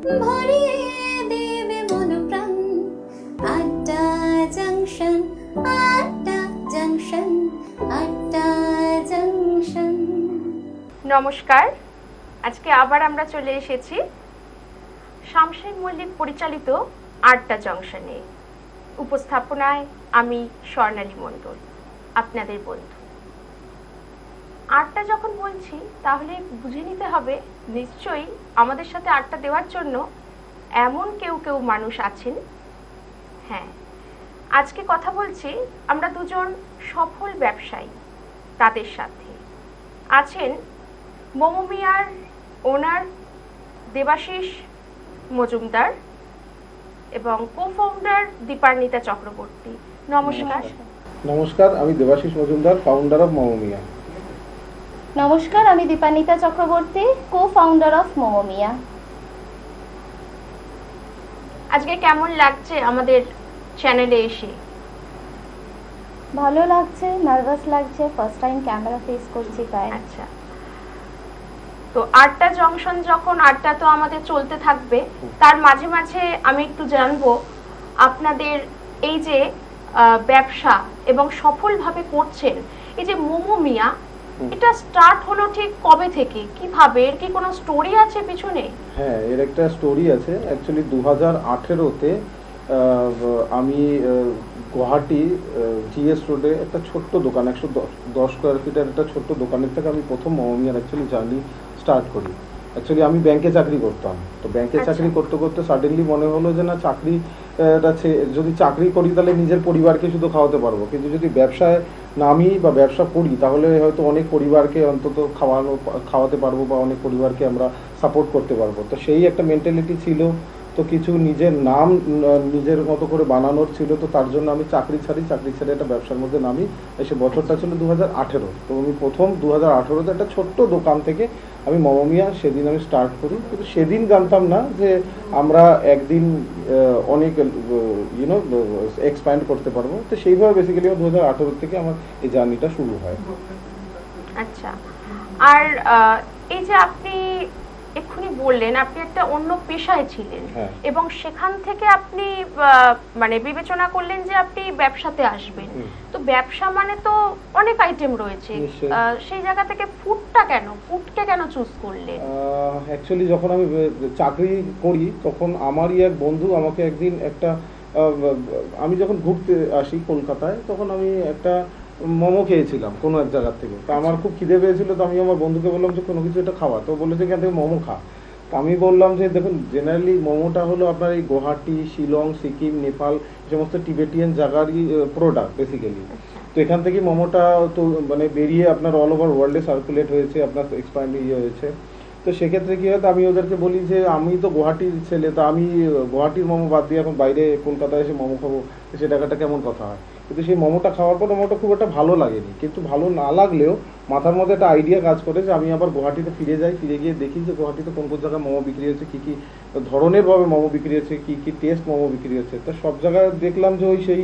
ভরিয়ে দেবে মন প্রাণ। আড্ডা জংশন, আড্ডা জংশন, আড্ডা জংশন। নমস্কার, আজকে আবার আমরা চলে এসেছি শামশের মল্লিক পরিচালিত আড্ডা জংশনে। উপস্থাপনায় আমি স্বর্ণালী মণ্ডল, আপনাদের বন্ধু। আড্ডা যখন বলছি তাহলে বুঝে নিতে হবে নিশ্চয়ই আমাদের সাথে আড্ডা দেওয়ার জন্য এমন কেউ কেউ মানুষ আছেন। হ্যাঁ, আজকে কথা বলছি আমরা দুজন সফল ব্যবসায়ী, তাদের সাথে আছেন মোমো মিয়ার ওনার দেবাশিস মজুমদার এবং কো-ফাউন্ডার দীপান্বিতা চক্রবর্তী। নমস্কার। নমস্কার, আমি দেবাশিস মজুমদার, ফাউন্ডার অফ মোমো মিয়া। নমস্কার, আমি দীপান্বিতা চক্রবর্তী, কো-ফাউন্ডার অফ মোমো মিয়া। আজকে কেমন লাগছে আমাদের চ্যানেলে এসে? ভালো লাগছে, নার্ভাস লাগছে, ফার্স্ট টাইম ক্যামেরা ফেস করছি তাই। আচ্ছা, তো আড্ডা জংশন যখন আড্ডা তো আমাদের চলতে থাকবে, তার মাঝে মাঝে আমি একটু জানবো আপনাদের এই যে ব্যবসা এবং সফলভাবে করছেন, এই যে মোমো মিয়া, এটা স্টার্ট হলো ঠিক কবে থেকে, কিভাবে, এর কি কোনো স্টোরি আছে পিছনে? হ্যাঁ, এর একটা স্টোরি আছে। অ্যাকচুয়ালি 2018-তে আমি গুয়াহাটি জিএস রোডে একটা ছোট্ট দোকান, 110 স্কোয়ার ফিটের একটা ছোট্ট দোকানের থেকে আমি প্রথম মোমো মিয়ার অ্যাকচুয়ালি জার্নি স্টার্ট করি। অ্যাকচুয়ালি আমি ব্যাংকে চাকরি করতাম, তো ব্যাংকে চাকরি করতে করতে সাডেনলি মনে হলো যে না, যদি চাকরি করি তাহলে নিজের পরিবারকে শুধু খাওয়াতে পারবো, কিন্তু যদি ব্যবসায় নামি বা ব্যবসা করি তাহলে হয়তো অনেক পরিবারকে অন্তত খাওয়াতে পারবো বা অনেক পরিবারকে আমরা সাপোর্ট করতে পারবো। তো সেই একটা মেন্টালিটি ছিল, তো কিছু নিজের নাম নিজের মতো করে বানানোর ছিল। তো তার জন্য আমি চাকরি ছেড়ে একটা ব্যবসার মধ্যে নামি। সে বছরটা ছিল 2018। তো আমি প্রথম 2018-তে একটা ছোট্ট দোকান থেকে আমি মোমো মিয়া সেদিন আমি স্টার্ট করি। কিন্তু সেদিন জানতাম না যে আমরা একদিন অনেক এক্সপ্যান্ড করতে পারবো। তো সেইভাবে বেসিক্যালি 2018 থেকে আমার এই জার্নিটা শুরু হয়। আচ্ছা, আর এই যে আপনি এক্ষুনি বললেন আপনি একটা অন্য পেশায় ছিলেন, এবং সেখান থেকে আপনি মানে বিবেচনা করলেন যে আপনি ব্যবসাতে আসবেন। তো ব্যবসা মানে তো অনেক আইটেম রয়েছে, সেই জায়গা থেকে ফুডকে কেন চুজ করলেন? অ্যাকচুয়ালি যখন আমি চাকরি করি তখন আমারই এক বন্ধু আমাকে একদিন আমি যখন ঘুরতে আসি কলকাতায়, তখন আমি একটা মোমো খেয়েছিলাম কোনো এক জায়গার থেকে। তো আমার খুব খিদে পেয়েছিল, তো আমি আমার বন্ধুকে বললাম যে কোনো কিছু একটা খাওয়া। তো বলেছে এখান থেকে মোমো খা। তো আমি বললাম যে দেখুন, জেনারেলি মোমোটা হলো আপনার এই গুয়াহাটি, শিলং, সিকিম, নেপাল সমস্ত টিবেটিয়ান জায়গারই প্রোডাক্ট বেসিক্যালি। তো এখান থেকে মোমোটা তো মানে বেরিয়ে আপনার অল ওভার ওয়ার্ল্ডে সার্কুলেট হয়েছে, আপনার এক্সপ্যান্ড হয়েছে। তো সেক্ষেত্রে কী হয়, আমি ওদেরকে বলি যে আমি তো গুয়াহাটির ছেলে, তো আমি গুয়াহাটির মোমো বাদ দিয়ে এখন বাইরে কলকাতায় এসে মোমো খাবো, সে টাকাটা কেমন কথা হয়। কিন্তু সেই মোমোটা খাওয়ার পর মোমোটা খুব একটা ভালো লাগেনি। কিন্তু ভালো না লাগলেও মাথার মধ্যে একটা আইডিয়া কাজ করে যে আমি আবার গুয়াহাটিতে ফিরে গিয়ে দেখি যে গুয়াহাটিতে কোন কোন জায়গায় মোমো বিক্রি হচ্ছে, কী কী ধরনের ভাবে মোমো বিক্রি হচ্ছে, কী কী টেস্ট মোমো বিক্রি হচ্ছে। তো সব জায়গায় দেখলাম যে সেই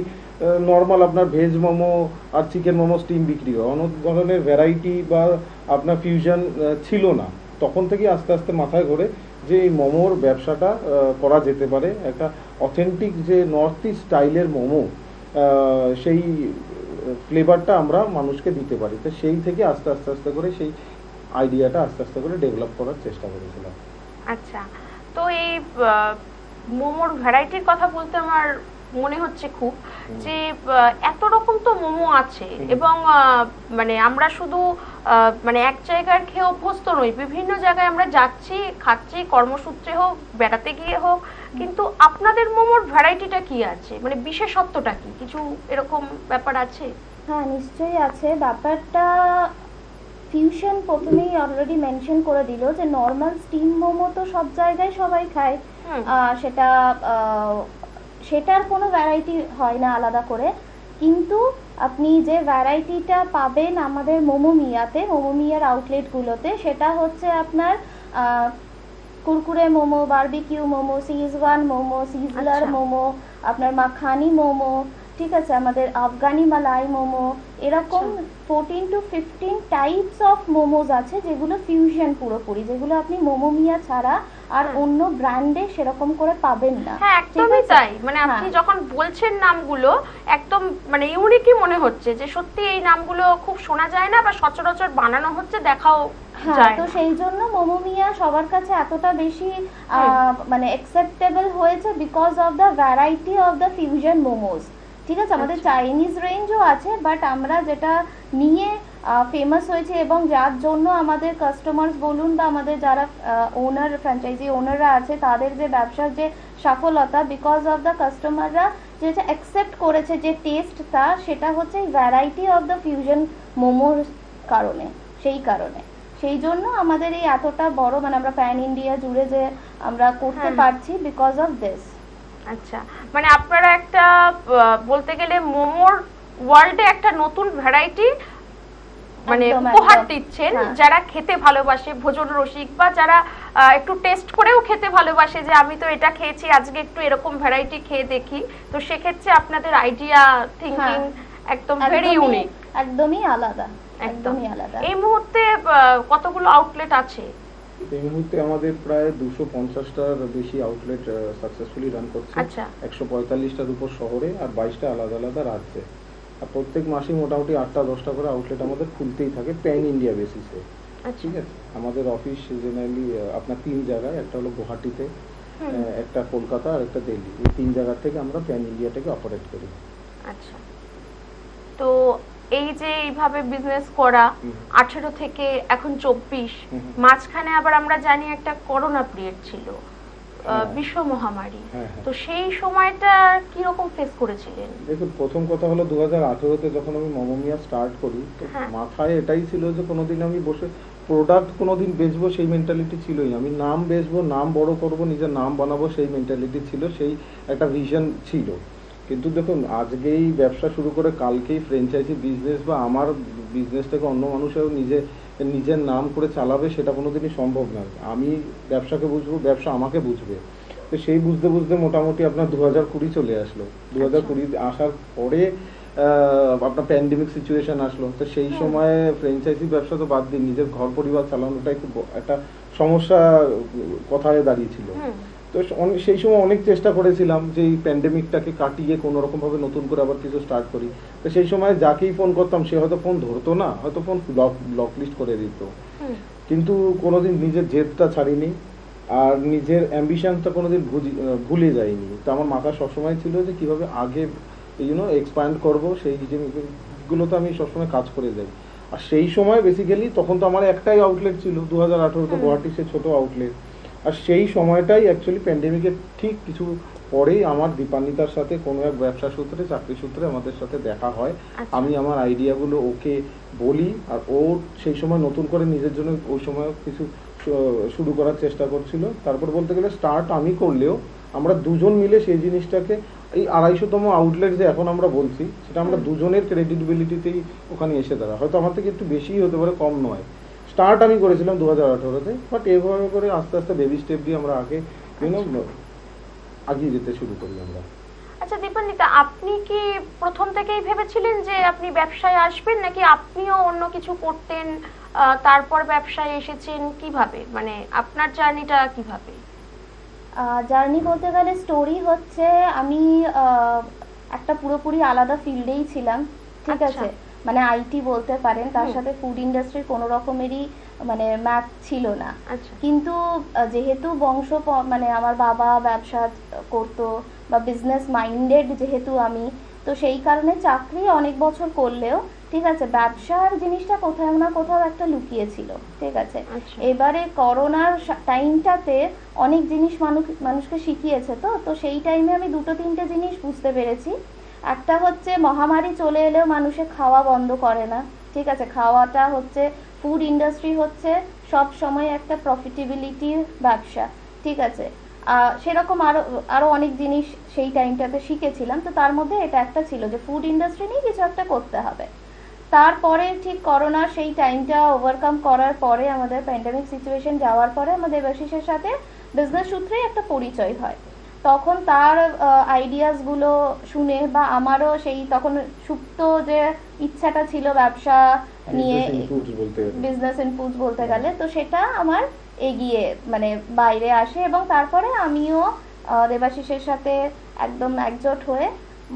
নর্মাল আপনার ভেজ মোমো আর চিকেন মোমো স্টিম বিক্রি হয়, অনেক ধরনের ভ্যারাইটি বা আপনার ফিউশন ছিল না। তখন থেকে আস্তে আস্তে মাথায় ঘোরে যে এই মোমোর ব্যবসাটা করা যেতে পারে। একটা অথেন্টিক যে নর্থ ইস্ট স্টাইলের মোমো, সেই ফ্লেভারটা আমরা মানুষকে দিতে পারি। তো সেই থেকে আস্তে আস্তে করে সেই আইডিয়াটা আস্তে আস্তে করে ডেভেলপ করার চেষ্টা করেছিলাম। আচ্ছা, তো এই মোমোর ভ্যারাইটির কথা বলতে আমার মনে হচ্ছে খুব যে এত রকম তো মোমো আছে, এবং মানে আমরা শুধু মানে এক জায়গার খেয়ে অভ্যস্ত নই, বিভিন্ন জায়গায় আমরা যাচ্ছি, খাচ্ছি, কর্মসূত্রে হোক, বেড়াতে গিয়ে হোক, কিন্তু আপনাদের মোমোর ভ্যারাইটিটা কি আছে, মানে বিশেষত্বটা কি, কিছু এরকম ব্যাপার আছে? হ্যাঁ, নিশ্চয়ই আছে। ব্যাপারটা ফিউশন প্রথমেই অলরেডি মেনশন করে দিল যে নর্মাল স্টিম মোমো তো সব জায়গায় সবাই খায়, সেটার কোনো ভ্যারাইটি হয় না আলাদা করে। কিন্তু আপনি যে ভ্যারাইটিটা পাবেন আমাদের মোমো মিয়ার আউটলেটগুলোতে, সেটা হচ্ছে আপনার Kurkure momo, barbecue momo, Szechuan momo, sizzler momo, আপনার মাখানি মোমো, ঠিক আছে, আমাদের আফগানি মালাই মোমো, এরকম 14 to 15 টাইপস অফ মোমোজ আছে যেগুলো ফিউশন পুরোপুরি, যেগুলো আপনি মোমোমিয়া ছাড়া আর অন্য ব্র্যান্ডে সেরকম করে পাবেন না। হ্যাঁ একদমই তাই, মানে আপনি যখন বলছেন নামগুলো একদম মানে ইউনিকই মনে হচ্ছে, যে সত্যি এই নামগুলো খুব শোনা যায় না বা সচরাচর বানানো হচ্ছে দেখাও হ্যাঁ, তো সেই জন্য মোমোমিয়া সবার কাছে এতটা বেশি মানে অ্যাকসেপ্টেবল হয়েছে because of the variety of the fusion momos. ঠিক আছে, আমাদের চাইনিজ রেঞ্জও আছে, বাট আমরা যেটা নিয়ে ফেমাস হয়েছে এবং যার জন্য আমাদের কাস্টমার্স বলুন বা আমাদের যারা ওনার ফ্র্যাঞ্চাইজি ওনাররা আছে তাদের যে ব্যবসার যে সফলতা, বিকজ অফ দ্য কাস্টমাররা যেটা অ্যাকসেপ্ট করেছে যে টেস্টটা, সেটা হচ্ছে ভ্যারাইটি অফ দ্য ফিউশন মোমোর কারণে, সেই কারণে সেই জন্য আমাদের এই এতটা বড় মানে আমরা প্যান ইন্ডিয়া জুড়ে যে আমরা করতে পারছি বিকজ অফ দিস। আচ্ছা, মানে আপনারা একটা বলতে গেলে মোমোর ওয়ার্ল্ডে একটা নতুন ভ্যারাইটি মানে উপহার দিচ্ছেন যারা খেতে ভালোবাসে, ভোজন রসিক বা যারা একটু টেস্ট করেও খেতে ভালোবাসে, যে আমি তো এটা খেয়েছি আজকে একটু এরকম ভ্যারাইটি খেয়ে দেখি, তো সেক্ষেত্রে আপনাদের আইডিয়া থিংকিং একদম ভেরি ইউনিক, একদমই আলাদা, একদমই আলাদা। এই মুহূর্তে কতগুলো আউটলেট আছে? এই মুহূর্তে আমাদের প্রায় 250টার বেশি আউটলেট সাকসেসফুলি রান করছে। 145টার উপর শহরে আর 22টা আলাদা আলাদা রাজ্যে। আর প্রত্যেক মাসে মোটামুটি 8টা 10টা করে আউটলেট আমাদের খুলতেই থাকে প্যান ইন্ডিয়া বেসিসে। ঠিক আছে, আমাদের অফিস জেনারেলি আপনার 3 জায়গায়, একটা হলো গুয়াহাটিতে, একটা কলকাতা আর একটা দিল্লি। এই 3 জায়গা থেকে আমরা প্যান ইন্ডিয়াটাকে অপারেট করি। আচ্ছা, তো এই যে এইভাবে বিজনেস করা 18 থেকে এখন 24, মাঝখানে আবার আমরা জানি একটা করোনা পিরিয়ড ছিল, বিশ্ব মহামারী, তো সেই সময়টা কি রকম ফেস করেছিলেন? দেখুন, প্রথম কথা হলো 2018তে যখন আমি মোমোমিয়া স্টার্ট করি, তো মাথায় এটাই ছিল যে কোনোদিন আমি বসে প্রোডাক্ট কোনোদিন বেচবো সেই মেন্টালিটি ছিলই না। আমি নাম বেচবো, নাম বড় করব, নিজের নাম বানাবো, সেই মেন্টালিটি ছিল, সেই একটা ভিশন ছিল। কিন্তু দেখুন, আজকেই ব্যবসা শুরু করে কালকেই ফ্র্যাঞ্চাইজি বিজনেস বা আমার বিজনেসটাকে অন্য মানুষেও নিজের নাম করে চালাবে, সেটা কোনোদিনই সম্ভব নয়। আমি ব্যবসাকে বুঝবো, ব্যবসা আমাকে বুঝবে। তো সেই বুঝতে বুঝতে মোটামুটি আপনার 2020 চলে আসলো। 2020 আসার পরে আপনার প্যান্ডেমিক সিচুয়েশন আসলো। তো সেই সময়ে ফ্র্যাঞ্চাইজি ব্যবসা তো বাদ দিন, নিজের ঘর পরিবার চালানোটাই খুব একটা সমস্যা কথায় দাঁড়িয়েছিল। তো সেই সময় অনেক চেষ্টা করেছিলাম যে এই প্যান্ডেমিকটাকে কাটিয়ে কোনো রকমভাবে নতুন করে আবার কিছু স্টার্ট করি। তো সেই সময় যাকেই ফোন করতাম সে হয়তো ফোন ধরতো না, হয়তো ফোন ব্লক লিস্ট করে দিত। কিন্তু কোনোদিন নিজের জেদটা ছাড়িনি আর নিজের অ্যাম্বিশনটা কোনোদিন ভুলে যাইনি। তো আমার মাথা সবসময় ছিল যে কীভাবে আগে এক্সপ্যান্ড করবো, সেই জিনিসগুলোতে আমি সবসময় কাজ করে যাই। আর সেই সময় বেসিক্যালি তখন তো আমার একটাই আউটলেট ছিল, 2018তে গুয়াহাটি, সে ছোটো আউটলেট। আর সেই সময়টাই অ্যাকচুয়ালি প্যান্ডেমিকের ঠিক কিছু পরেই আমার দীপান্বিতার সাথে কোনো এক ব্যবসা সূত্রে, চাকরি সূত্রে আমাদের সাথে দেখা হয়। আমি আমার আইডিয়াগুলো ওকে বলি, আর ও সেই সময় নতুন করে নিজের জন্য ওই সময় কিছু শুরু করার চেষ্টা করছিল। তারপর বলতে গেলে স্টার্ট আমি করলেও আমরা দুজন মিলে সেই জিনিসটাকে, এই 250তম আউটলেট যে এখন আমরা বলছি, সেটা আমরা দুজনের ক্রেডিবিলিটিতেই ওখানে এসে দাঁড়া। হয়তো আমার থেকে একটু বেশিই হতে পারে, কম নয়। স্টার্ট আমি করেছিলাম 2018তে, বাট এভাবে করে আস্তে আস্তে বেবি স্টেপ দিয়ে আমরা আগিয়ে যেতে শুরু করি আমরা। আচ্ছা দীপান্বিতা, আপনি কি প্রথম থেকেই ভেবেছিলেন যে আপনি ব্যবসায় আসবেন, নাকি আপনিও অন্য কিছু করতেন তারপর ব্যবসায় এসেছেন? কিভাবে, মানে আপনার জার্নিটা কিভাবে? জার্নি বলতে গেলে স্টোরি হচ্ছে, আমি একটা পুরোপুরি আলাদা ফিল্ডেই ছিলাম। ঠিক আছে, মানে আইটি বলতে পারেন, তার সাথে ফুড ইন্ডাস্ট্রির কোনো রকমেরই মানে ম্যাচ ছিল না। কিন্তু যেহেতু মানে আমার বাবা ব্যবসা করতো বা বিজনেস মাইন্ডেড যেহেতু আমি, তো সেই কারণে চাকরি অনেক বছর করলেও ঠিক আছে ব্যবসার জিনিসটা কোথাও না কোথাও একটা লুকিয়েছিল। ঠিক আছে, এবারে করোনার টাইমটাতে অনেক জিনিস মানুষকে শিখিয়েছে। তো সেই টাইমে আমি 2-3টে জিনিস বুঝতে পেরেছি। একটা হচ্ছে মহামারী চলে এলেও মানুষের খাওয়া বন্ধ করে না। ঠিক আছে, খাওয়াটা হচ্ছে, ফুড ইন্ডাস্ট্রি হচ্ছে সব সময় একটা প্রফিটেবিলিটির ব্যবসা। ঠিক আছে, সেরকম আরো অনেক জিনিস সেই টাইমটাতে শিখেছিলাম। তো তার মধ্যে এটা একটা ছিল যে ফুড ইন্ডাস্ট্রি নিয়ে কিছু একটা করতে হবে। তারপরে ঠিক করোনা সেই টাইমটা ওভারকাম করার পরে, আমাদের প্যান্ডেমিক সিচুয়েশন যাওয়ার পরে আমাদের দেবাশিসের সাথে বিজনেস সূত্রেই একটা পরিচয় হয়। তখন তার আইডিয়াসগুলো শুনে বা আমারও সেই তখন সুপ্ত যে ইচ্ছাটা ছিল ব্যবসা নিয়ে, বিজনেস ইনপুটস বলতে গেলে, তো সেটা আমার এগিয়ে মানে বাইরে আসে এবং তারপরে আমিও দেবাশিসের সাথে একদম একজোট হয়ে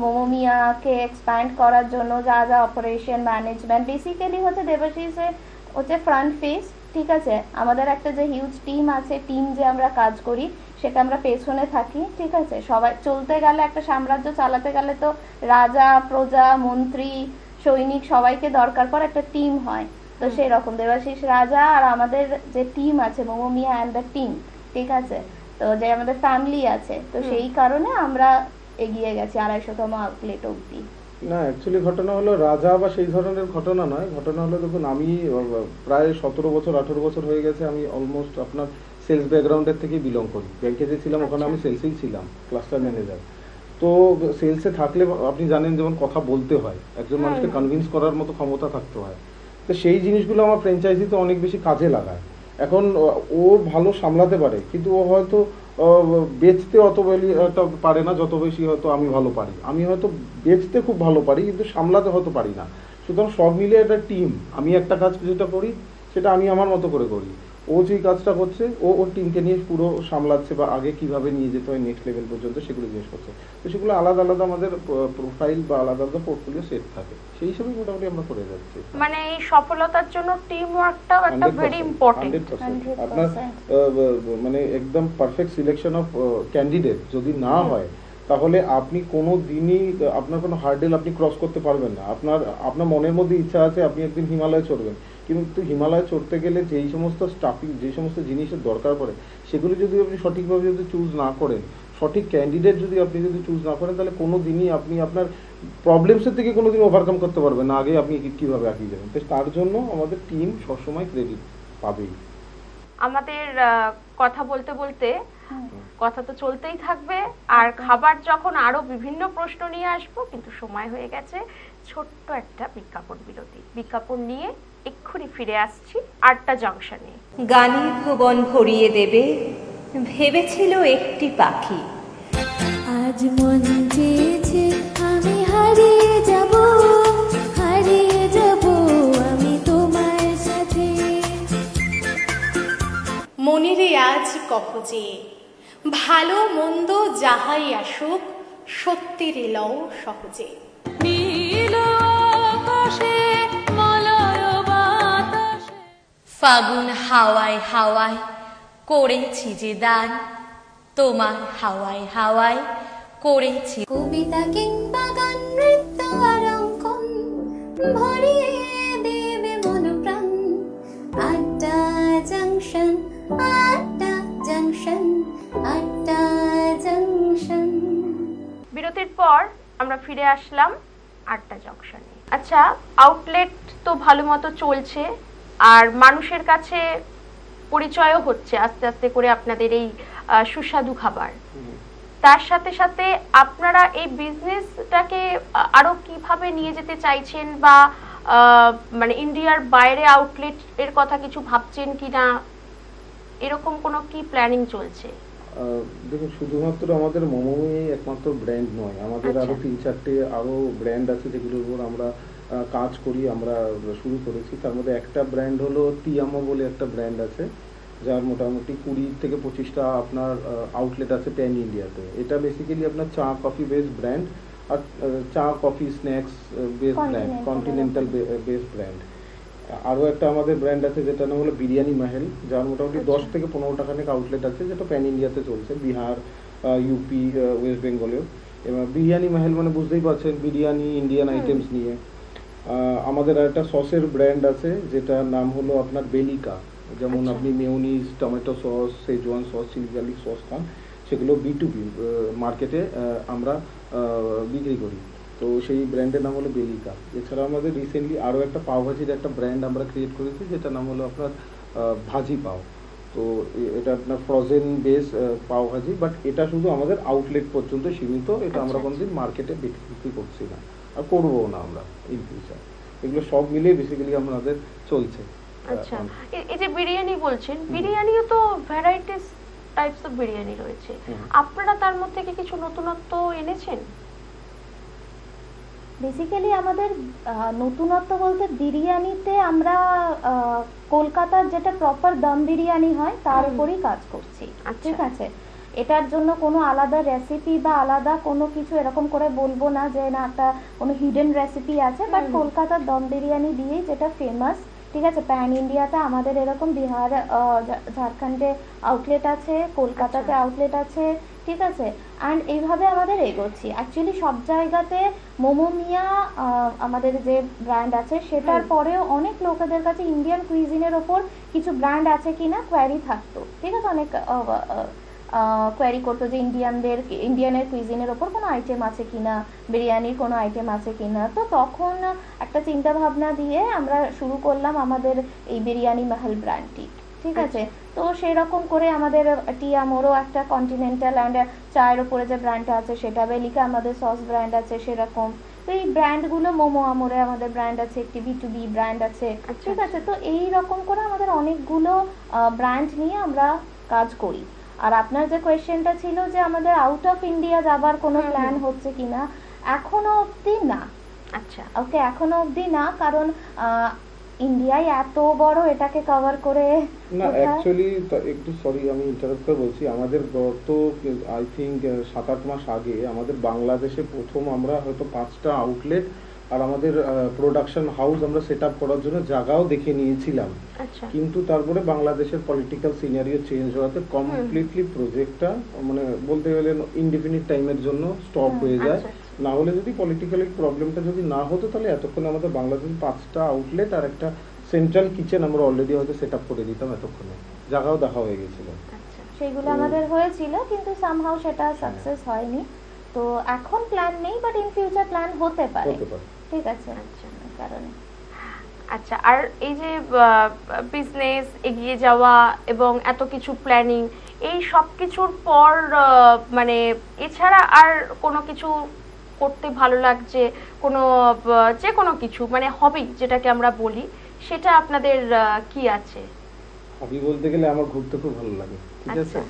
মোমোমিয়াকে এক্সপ্যান্ড করার জন্য যা যা অপারেশন ম্যানেজমেন্ট, বেসিক্যালি হচ্ছে দেবাশিসের হচ্ছে ফ্রন্ট ফেস, ঠিক আছে, আমাদের একটা যে হিউজ টিম আছে, টিম যে আমরা কাজ করি সেটা আমরা পেছনে থাকি, ঠিক আছে। সবাই চলতে গেলে, একটা সাম্রাজ্য চালাতে গেলে তো রাজা, প্রজা, মন্ত্রী, সৈনিক সবাইকে দরকার পড়ে, একটা টিম হয়। তো সেই রকম দেবাশিস রাজা আর আমাদের যে টিম আছে মোমোমিয়া অ্যান্ড দ্য টিম, ঠিক আছে, তো যে আমাদের ফ্যামিলি আছে, তো সেই কারণে আমরা এগিয়ে গেছি 250তম আউটলেট অবধি। না, অ্যাকচুয়ালি ঘটনা হলো রাজা বা সেই ধরনের ঘটনা নয়। ঘটনা হলো দেখুন, আমি প্রায় 17 বছর 18 বছর হয়ে গেছে আমি অলমোস্ট আপনার সেলস ব্যাকগ্রাউন্ডের থেকেই বিলং করি। ব্যাংকে যে ছিলাম ওখানে আমি সেলসেই ছিলাম, ক্লাস্টার ম্যানেজার। তো সেলসে থাকলে আপনি জানেন যেমন কথা বলতে হয়, একজন মানুষকে কনভিন্স করার মতো ক্ষমতা থাকতে হয়। তো সেই জিনিসগুলো আমার ফ্র্যাঞ্চাইজিতে অনেক বেশি কাজে লাগায়। এখন ও ভালো সামলাতে পারে, কিন্তু ও হয়তো বেচতে অত পারে না যত বেশি হয়তো আমি ভালো পারি। আমি হয়তো বেচতে খুব ভালো পারি কিন্তু সামলাতে হয়তো পারি না। সুতরাং সব মিলে একটা টিম, আমি একটা কাজ যেটা করি সেটা আমি আমার মতো করে করি, ও যেই কাজটা করছে ও ওর টিমকে নিয়ে পুরো সামলাচ্ছে, বা আগে কিভাবে নিয়ে যেতে হয় নেক্সট লেভেল পর্যন্ত সেগুলো জিজ্ঞেস করছে। তো সেগুলো আলাদা আলাদা আমাদের প্রোফাইল বা আলাদা আলাদা পোর্টফোলিও সেট থাকে, সেই হিসেবে মোটামুটি আমরা করে যাচ্ছি। মানে এই সফলতার জন্য টিম ওয়ার্কটাও একটা ভেরি ইম্পর্টেন্ট। 100%। আপনার মানে একদম পারফেক্ট সিলেকশন অফ ক্যান্ডিডেট যদি না হয় তাহলে আপনি কোনো দিনই আপনার কোনো হার্ডেল আপনি ক্রস করতে পারবেন না। আপনার মনের মধ্যে ইচ্ছা আছে আপনি একদিন হিমালয় চড়বেন, কিন্তু হিমালয় চড়তে গেলে যেই সমস্ত স্টাফিং, যেই সমস্ত জিনিসের দরকার পড়ে সেগুলো যদি আপনি সঠিকভাবে যদি চুজ না করেন, সঠিক ক্যান্ডিডেট যদি আপনি চুজ না করেন, তাহলে কোনো দিনই আপনি আপনার প্রবলেমসের থেকে কোনো দিন ওভারকাম করতে পারবেন না। আগে আপনি কীভাবে এগিয়ে যাবেন, তার জন্য আমাদের টিম সবসময় ক্রেডিট পাবেই। আমাদের কথা বলতে বলতে কথা তো চলতেই থাকবে, আর খাবার যখন আরো বিভিন্ন প্রশ্ন নিয়ে আসবো, কিন্তু সময় হয়ে গেছে ছোট্ট একটা বিজ্ঞাপন বিরতি। বিজ্ঞাপন নিয়ে এক্ষুনি ফিরে আসছি আড্ডা জংশনে। গানে ভুবন ভরিয়ে দেবে ভেবেছিল একটি পাখি, আজ মন চেয়েছে আমি হারিয়ে যাব আমি তোমার সাথে। মনেরে আজ কহ যে ভালো মন্দ যাহাই আসুক সত্যের লও সহজে। ফাগুন হাওয়ায় হাওয়ায় করেছি যে দান, তোমার হাওয়ায় হাওয়ায় করেছি। কবিতা কিংবা গান, নৃত্য আর অঙ্কন ভরিয়ে দেবে মন প্রাণ। আড্ডা জংশন, আড্ডা জংশন, আড্ডা জংশন। বিরতির পর আমরা ফিরে আসলাম আড্ডা জংশনে। আচ্ছা, আউটলেট তো ভালো মতো চলছে আর মানুষের কাছে পরিচয়ও হচ্ছে আস্তে আস্তে করে আপনাদের এই সুস্বাদু খাবার। তার সাথে সাথে আপনারা এই বিজনেসটাকে আরো কিভাবে নিয়ে যেতে চাইছেন, বা মানে ইন্ডিয়ার বাইরে আউটলেট এর কথা কিছু ভাবছেন কিনা, এরকম কোনো কি প্ল্যানিং চলছে? দেখুন, শুধুমাত্র আমাদের মোমোই একমাত্র ব্র্যান্ড নয়, আমাদের আরো 3-4টে আরো ব্র্যান্ড আছে যেগুলোর উপর আমরা কাজ করি, আমরা শুরু করেছি। তার মধ্যে একটা ব্র্যান্ড হলো তিয়ামো বলে একটা ব্র্যান্ড আছে, যার মোটামুটি 20 থেকে 25টা আপনার আউটলেট আছে প্যান ইন্ডিয়াতে। এটা বেসিক্যালি আপনার চা কফি বেসড ব্র্যান্ড, আর চা coffee snacks based brand, continental based brand. আরও একটা আমাদের ব্র্যান্ড আছে যেটা নাম হলো বিরিয়ানি মহল, যার মোটামুটি 10 থেকে 15টা খানিক আউটলেট আছে, যেটা প্যান ইন্ডিয়াতে চলছে, বিহার, ইউপি, ওয়েস্ট বেঙ্গলেও। এবার বিরিয়ানি মহল মানে বুঝতেই পারছেন, বিরিয়ানি ইন্ডিয়ান আইটেমস নিয়ে। আমাদের একটা সসের ব্র্যান্ড আছে যেটার নাম হলো আপনার বেলিকা, যেমন আপনি mayonnaise, tomato sauce, schezwan sauce, chilli garlic sauce খান, সেগুলো B2B মার্কেটে আমরা বিক্রি করি। তো সেই ব্র্যান্ডের নাম হলো বেলিকা। এছাড়া আমাদের রিসেন্টলি আরও একটা পাওভাজির একটা ব্র্যান্ড আমরা ক্রিয়েট করেছি, যেটার নাম হলো আপনার ভাজি পাও। তো এটা আপনার ফ্রোজেন বেস পাওভাজি, বাট এটা শুধু আমাদের আউটলেট পর্যন্ত সীমিত, এটা আমরা কোনোদিন মার্কেটে বিক্রি করছি না আর করবো না আমরা ইন ফিউচার। এগুলো সব মিলিয়ে বেসিক্যালি আমাদের চলছে। আচ্ছা, এই যে বিরিয়ানি বলছেন, বিরিয়ানিও তো ভ্যারাইটিস টাইপস অফ বিরিয়ানি রয়েছে, আপনারা তার মধ্যে কি কিছু নতুনত্ব এনেছেন? বেসিক্যালি আমাদের নতুনত্ব বলতে বিরিয়ানিতে আমরা কলকাতার যেটা প্রপার দম বিরিয়ানি হয় তার উপরই কাজ করছি। ঠিক আছে, এটার জন্য কোনো আলাদা রেসিপি বা আলাদা কোনো কিছু এরকম করে বলবো না যে না একটা কোনো হিডেন রেসিপি আছে, বাট কলকাতার দম বিরিয়ানি দিয়েই যেটা ফেমাস। ঠিক আছে, প্যান ইন্ডিয়াতে আমাদের এরকম বিহার ঝাড়খণ্ডে আউটলেট আছে, কলকাতাতে আউটলেট আছে। ঠিক আছে, অ্যান্ড এইভাবে আমাদের এগোচ্ছি। অ্যাকচুয়ালি সব জায়গাতে মোমো মিয়া আমাদের যে ব্র্যান্ড আছে সেটার পরেও অনেক লোকেদের কাছে ইন্ডিয়ান কুইজিনের ওপর কিছু ব্র্যান্ড আছে কিনা কোয়ারি থাকতো। ঠিক আছে, অনেক কোয়ারি করতো যে ইন্ডিয়ানের কুইজিনের ওপর কোনো আইটেম আছে কিনা, বিরিয়ানির কোনো আইটেম আছে কিনা। তো তখন একটা চিন্তা ভাবনা দিয়ে আমরা শুরু করলাম আমাদের এই বিরিয়ানি মহল ব্র্যান্ডটি। ঠিক আছে, তো সেই রকম করে আমাদের টিয়ামোরও একটা কন্টিনেন্টাল অ্যান্ড চায়ের ওপরে যে ব্র্যান্ডটা আছে সেটা, বেলিকা আমাদের সস ব্র্যান্ড আছে সেরকম। তো এই ব্র্যান্ডগুলো, মোমো আমরে আমাদের ব্র্যান্ড আছে, একটি B2B ব্র্যান্ড আছে। ঠিক আছে, তো এই রকম করে আমাদের অনেকগুলো ব্র্যান্ড নিয়ে আমরা কাজ করি। আর আপনার যে কোয়েশ্চেনটা ছিল যে আমাদের আউট অফ ইন্ডিয়া যাবার কোনো প্ল্যান হচ্ছে কিনা, এখনো অবধি না। আচ্ছা, ওকে, এখনো অবধি না, কারণ ইন্ডিয়ায় এত বড় এটাকে কভার করে না। অ্যাকচুয়ালি একটু সরি আমি ইন্টারাপ্ট করে বলছি, আমাদের গত আই থিঙ্ক 7-8 মাস আগে আমাদের বাংলাদেশে প্রথম আমরা হয়তো 5টা আউটলেট আর আমাদের প্রোডাকশন হাউস আমরা সেট আপ করার জন্য জায়গাও দেখে নিয়েছিলাম। কিন্তু তারপরে বাংলাদেশের পলিটিক্যাল সিনারিও চেঞ্জ হওয়াতে কমপ্লিটলি প্রজেক্টটা মানে বলতে গেলে ইনডিফিনিট টাইমের জন্য স্টপ হয়ে যায়। না হলে যদি পলিটিক্যাল প্রবলেমটা যদি না হতো তাহলে এতক্ষণে আমাদের বাংলাদেশে 5টা আউটলেট আর একটা সেন্ট্রাল কিচেন আমরা অলরেডি হয়তো সেট আপ করে দিতাম, এতক্ষণে জায়গাও দেখা হয়ে গেছিল। সেইগুলো আমাদের হয়েছিল কিন্তু সামহাউ সেটা সাকসেস হয়নি। তো এখন প্ল্যান নেই, বাট ইন ফিউচার প্ল্যান হতে পারে। ঠিক আছে, কারণে আচ্ছা। আর এই যে বিজনেস এগিয়ে যাওয়া এবং এত কিছু প্ল্যানিং, এই সব কিছুর পর মানে এছাড়া আর কোনো কিছু করতে ভালো লাগছে, কোনো যে কোনো কিছু মানে হবি যেটাকে আমরা বলি, সেটা আপনাদের কি আছে? হবি বলতে গেলে আমার ঘুরতে খুব ভালো লাগে। ঠিক আছে,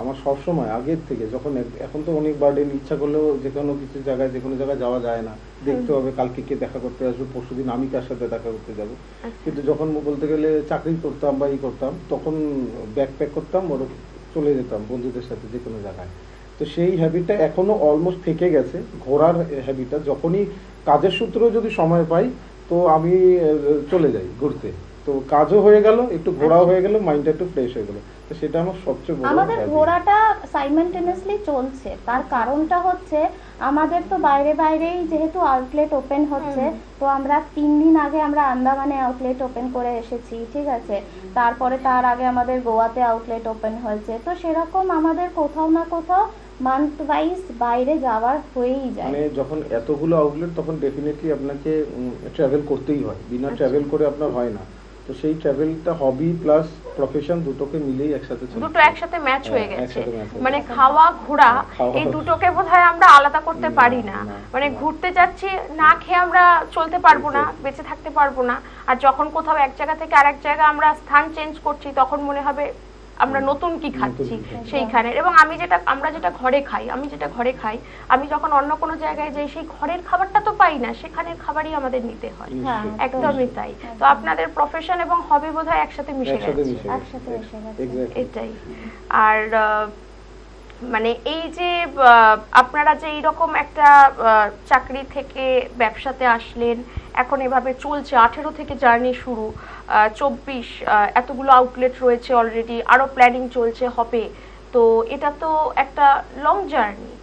আমার সবসময় আগের থেকে যখন, এখন তো অনেক বার্ডেন, ইচ্ছা করলেও যে কোনো কিছু জায়গায় যে কোনো জায়গায় যাওয়া যায় না, দেখতে হবে কালকে কে দেখা করতে আসবে, পরশুদিন আমি কার সাথে দেখা করতে যাব। কিন্তু যখন বলতে গেলে চাকরি করতাম বা করতাম, তখন ব্যাকপ্যাক করতাম ওর চলে যেতাম বন্ধুদের সাথে যে কোনো জায়গায়। তো সেই হ্যাবিটটা এখনো অলমোস্ট থেকে গেছে, ঘোরার হ্যাবিটটা। যখনই কাজের সূত্রেও যদি সময় পাই তো আমি চলে যাই ঘুরতে। তো কাজও হয়ে গেল, একটু ঘোরাও হয়ে গেল, মাইন্ডটা একটু ফ্রেশ হয়ে গেল। তো সেটা আমার সবচেয়ে বড়। আমাদের ঘোরাটা সাইমালটেনিয়াসলি চলছে, তার কারণটা হচ্ছে আমাদের তো বাইরে বাইরেই যেহেতু আউটলেট ওপেন হচ্ছে, তো আমরা 3 দিন আগে আমরা আন্দামানে আউটলেট ওপেন করে এসেছি। ঠিক আছে, তারপরে তার আগে আমাদের গোয়াতে আউটলেট ওপেন হয়েছে। তো সেরকম আমাদের কোথাও না কোথাও মান্থ ওয়াইজ বাইরে যাওয়ার হয়েই যায়। মানে যখন এতগুলো আউটলেট তখন ডেফিনেটলি আপনাকে ট্রাভেল করতেই হয়, বিনা ট্রাভেল করে আপনার হয় না। তো সেই ট্রাভেলটা হবি প্লাস প্রফেশন দুটোকে মিলেই একসাথে চলে, দুটো একসাথে ম্যাচ হয়ে গেছে। মানে খাওয়া ঘোরা এই দুটোকে বোধহয় আমরা আলাদা করতে পারি না। মানে ঘুরতে যাচ্ছি, না খেয়ে আমরা চলতে পারবো না, বেঁচে থাকতে পারবো না। আর যখন কোথাও এক জায়গা থেকে আরেক জায়গা আমরা স্থান চেঞ্জ করছি, তখন মনে হবে আমরা নতুন কি খাচ্ছি সেইখানে। এবং আমরা যেটা ঘরে খাই, আমি যখন অন্য কোনো জায়গায় যাই সেই ঘরের খাবারটা তো পাই না, সেখানের খাবারই আমাদের নিতে হয়। একদমই তাই। তো আপনাদের প্রফেশন এবং হবি বোধহয় একসাথে মিশে গেছে। এটাই। আর মানে এই যে আপনারা যে এইরকম একটা চাকরি থেকে ব্যবসাতে আসলেন, এখন এভাবে চলছে, 18 থেকে জার্নি শুরু, 24 এতগুলো আউটলেট রয়েছে অলরেডি, আরো প্ল্যানিং চলছে হবে। তো এটা তো একটা লং জার্নি।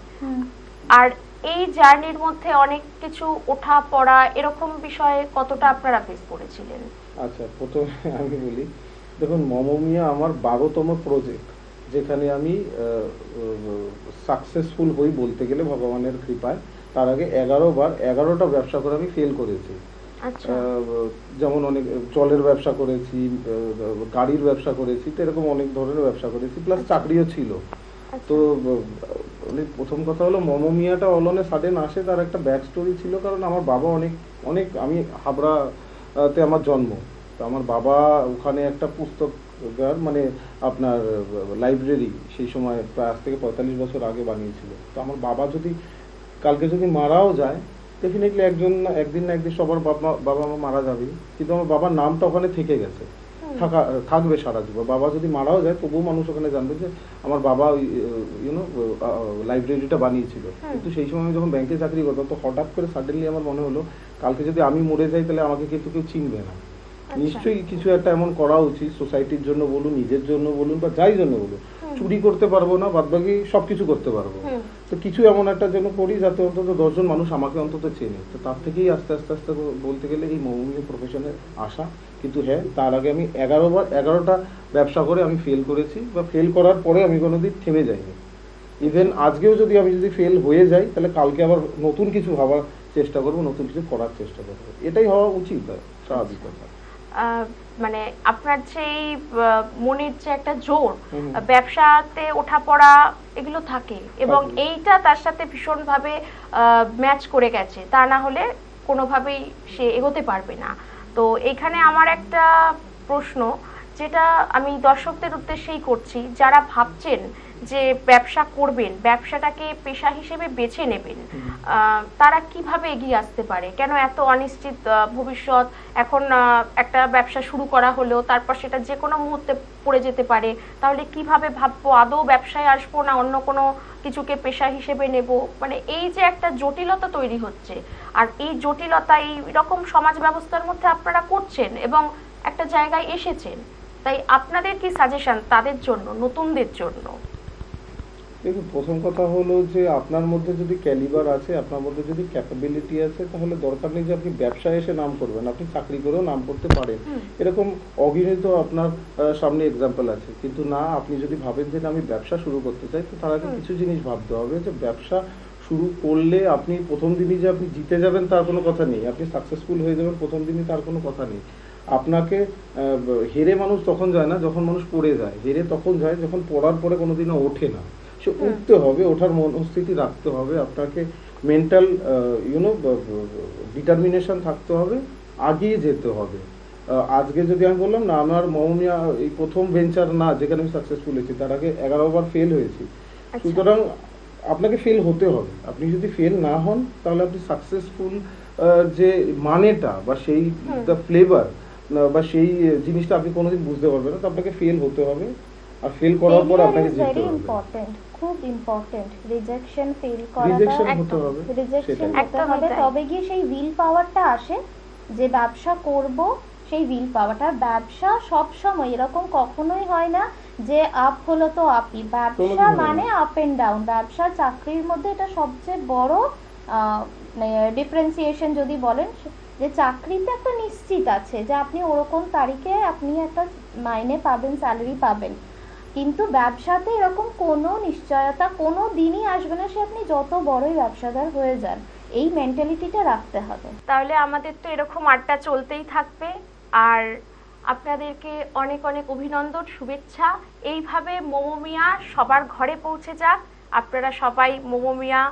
আর এই জার্নির মধ্যে অনেক কিছু ওঠা পড়া এরকম বিষয়ে কতটা আপনারা ফেস করেছিলেন? আচ্ছা, প্রথমে আমি বলি, দেখুন মোমো মিয়া আমার 12তম প্রজেক্ট, যেখানে আমি সাকসেসফুল হই বলতে গেলে ভগবানের কৃপায়। তার আগে 11টা ব্যবসা করে আমি ফেল করেছি। যেমন অনেক জলের ব্যবসা করেছি, গাড়ির ব্যবসা করেছি, তো এরকম অনেক ধরনের ব্যবসা করেছি, প্লাস চাকরিও ছিল। তো প্রথম কথা হলো মোমো মিয়াটা অলনে সাডেন আসে, তার একটা ব্যাক স্টোরি ছিল। কারণ আমার বাবা অনেক আমি হাবড়াতে আমার জন্ম, তো আমার বাবা ওখানে একটা পুস্তক মানে আপনার লাইব্রেরি সেই সময় প্রায় আজ থেকে 45 বছর আগে বানিয়েছিল। তো আমার বাবা যদি কালকে যদি মারাও যায়, ডেফিনেটলি একদিন না একদিন সবার বাবা মা মারা যাবে, কিন্তু আমার বাবার নামটা ওখানে থেকে গেছে, থাকবে সারা জীবন। বাবা যদি মারাও যায় তবুও মানুষ ওখানে জানবে যে আমার বাবা লাইব্রেরিটা বানিয়েছিল। কিন্তু সেই সময় আমি যখন ব্যাংকে চাকরি করতাম, তো হঠাৎ করে সাডেনলি আমার মনে হলো কালকে যদি আমি মরে যাই তাহলে আমাকে কিন্তু কেউ চিনবে না। নিশ্চয়ই কিছু একটা এমন করা উচিত, সোসাইটির জন্য বলুন, নিজের জন্য বলুন, বা যাই জন্য বলুন। চুরি করতে পারবো না, বাদ বাকি সবকিছু করতে পারবো, তো কিছু এমন একটা জন্য করি যাতে অন্তত 10 জন মানুষ আমাকে অন্তত চেনে। তো তার থেকেই আস্তে আস্তে আস্তে বলতে গেলে এই মৌমিয়া প্রফেশনে আসা। কিন্তু হ্যাঁ, তার আগে আমি 11টা ব্যবসা করে আমি ফেল করেছি, বা ফেল করার পরে আমি কোনোদিন থেমে যাইনি। ইভেন আজকেও যদি আমি ফেল হয়ে যাই, তাহলে কালকে আবার নতুন কিছু ভাবার চেষ্টা করবো, নতুন কিছু করার চেষ্টা করবো। এটাই হওয়া উচিত, স্বাভাবিক কথা। মানে আপনার যে মনের যে একটা জোর, ব্যবসাতে ওঠা পড়া এগুলো থাকে, এবং এইটা তার সাথে ভীষণভাবে ম্যাচ করে গেছে, তা না হলে কোনোভাবেই সে এগোতে পারবে না। তো এখানে আমার একটা প্রশ্ন, যেটা আমি দর্শকদের উদ্দেশ্যেই করছি, যারা ভাবছেন যে ব্যবসা করবেন, ব্যবসাটাকে পেশা হিসেবে বেছে নেবেন, তারা কিভাবে এগিয়ে আসতে পারে? কেন এত অনিশ্চিত ভবিষ্যৎ? এখন একটা ব্যবসা শুরু করা হলো, তারপর সেটা যে কোনো মুহূর্তে পড়ে যেতে পারে। তাহলে কিভাবে ভাববো আদৌ ব্যবসায় আসবো না অন্য কোনো কিছুকে পেশা হিসেবে নেব? মানে এই যে একটা জটিলতা তৈরি হচ্ছে, আর এই জটিলতা এই রকম সমাজ ব্যবস্থার মধ্যে আপনারা করছেন এবং একটা জায়গায় এসেছেন, তাই আপনাদের কি সাজেশন তাদের জন্য, নতুনদের জন্য? দেখুন, প্রথম কথা হলো যে আপনার মধ্যে যদি ক্যালিবার আছে, আপনার মধ্যে যদি ক্যাপাবিলিটি আছে, তাহলে দরকার নেই যে আপনি ব্যবসায় এসে নাম করবেন, আপনি চাকরি করেও নাম করতে পারেন। এরকম অগণিত আপনার সামনে এক্সাম্পল আছে। কিন্তু না, আপনি যদি ভাবেন যে আমি ব্যবসা শুরু করতে চাই, তো তার আগে কিছু জিনিস ভাবতে হবে। যে ব্যবসা শুরু করলে আপনি প্রথম দিনই যে আপনি জিতে যাবেন তার কোনো কথা নেই, আপনি সাকসেসফুল হয়ে যাবেন প্রথম দিনই তার কোনো কথা নেই। আপনাকে হেরে মানুষ তখন যায় না যখন মানুষ পড়ে যায়, হেরে তখন যায় যখন পড়ার পরে কোনোদিনও ওঠে না। সে উঠতে হবে, ওঠার মনস্থিতি রাখতে হবে, আপনাকে মেন্টাল ডিটারমিনেশন থাকতে হবে, আগিয়ে যেতে হবে। আজকে যদি আমি বললাম না, আমার মৌমিয়া এই প্রথম ভেঞ্চার না যেখানে আমি সাকসেসফুল হয়েছি, তার আগে 11 বার ফেল হয়েছি। সুতরাং আপনাকে ফেল হতে হবে। আপনি যদি ফেল না হন, তাহলে আপনি সাকসেসফুল যে মানেটা বা সেই দ্য ফ্লেভার বা সেই জিনিসটা আপনি কোনোদিন বুঝতে পারবেন না। তো আপনাকে ফেল হতে হবে, আর ফেল করার পর আপনাকে যেতে হবে। খুব ইম্পর্টেন্ট, রিজেকশন ফেল করাটা রিজেকশন হতে হবে, তবে গিয়ে সেই উইল পাওয়ারটা আসে যে ব্যবসা করব, সেই উইল পাওয়ারটা। ব্যবসা সব সময় এরকম কখনোই হয় না যে আপ হলো তো আপই। ব্যবসা মানে আপ এন্ড ডাউন। ব্যবসা চাকরির মধ্যে এটা সবচেয়ে বড় ডিফারেন্সিয়েশন যদি বলেন, যে চাকরিতে একটা নিশ্চিত আছে যে আপনি ওরকম তারিখে আপনি একটা মাইনে পাবেন, স্যালারি পাবেন। কিন্তু ব্যবসাতে এরকম কোনো নিশ্চয়তা কোনো দিনই আসবে না, সে আপনি যত বড়ই ব্যবসাদার হয়ে যান। এই মেন্টালিটিটা রাখতে হবে। তাহলে আমাদের তো এরকম আড্ডা চলতেই থাকবে, আর আপনাদেরকে অনেক অনেক অভিনন্দন, শুভেচ্ছা। এইভাবে মৌমিয়া সবার ঘরে পৌঁছে যাক, আপনারা সবাই মৌমিয়া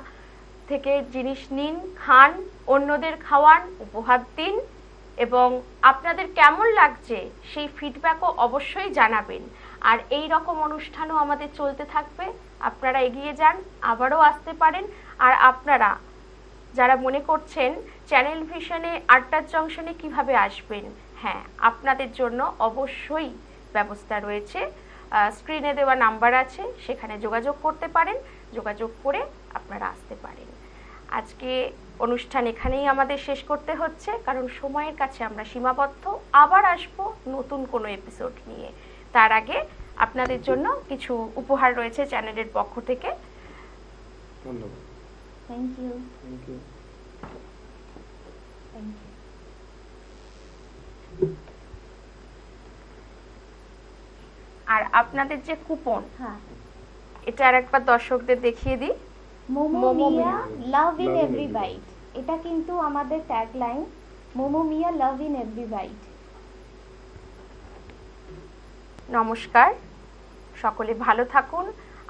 থেকে জিনিস নিন, খান, অন্যদের খাওয়ান, উপহার দিন, এবং আপনাদের কেমন লাগছে সেই ফিডব্যাকও অবশ্যই জানাবেন। আর এই রকম অনুষ্ঠানও আমাদের চলতে থাকবে, আপনারা এগিয়ে যান, আবারও আসতে পারেন। আর আপনারা যারা মনে করছেন চ্যানেল ভিশনে আড্ডার জংশনে কিভাবে আসবেন, হ্যাঁ, আপনাদের জন্য অবশ্যই ব্যবস্থা রয়েছে। স্ক্রিনে দেওয়া নাম্বার আছে, সেখানে যোগাযোগ করতে পারেন, যোগাযোগ করে আপনারা আসতে পারেন। আজকে অনুষ্ঠান এখানেই আমাদের শেষ করতে হচ্ছে, কারণ সময়ের কাছে আমরা সীমাবদ্ধ। আবার আসবো নতুন কোনো এপিসোড নিয়ে। তার আগে আপনাদের জন্য কিছু উপহার রয়েছে চ্যানেলের পক্ষ থেকে। ধন্যবাদ। Thank you. Thank you. Thank you. আর আপনাদের যে কুপন, হ্যাঁ, এটা আর একবার দর্শকদের দেখিয়ে দিই। Momomia love in every bite, এটা কিন্তু আমাদের tagline, Momomia love in every bite. নমস্কার, সকলে ভালো থাকুন।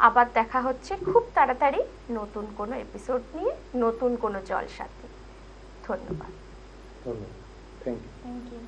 আবার দেখা হচ্ছে খুব তাড়াতাড়ি নতুন কোনো এপিসোড নিয়ে, নতুন কোনো জলসাতে। ধন্যবাদ। ধন্যবাদ। Thank you. Thank you.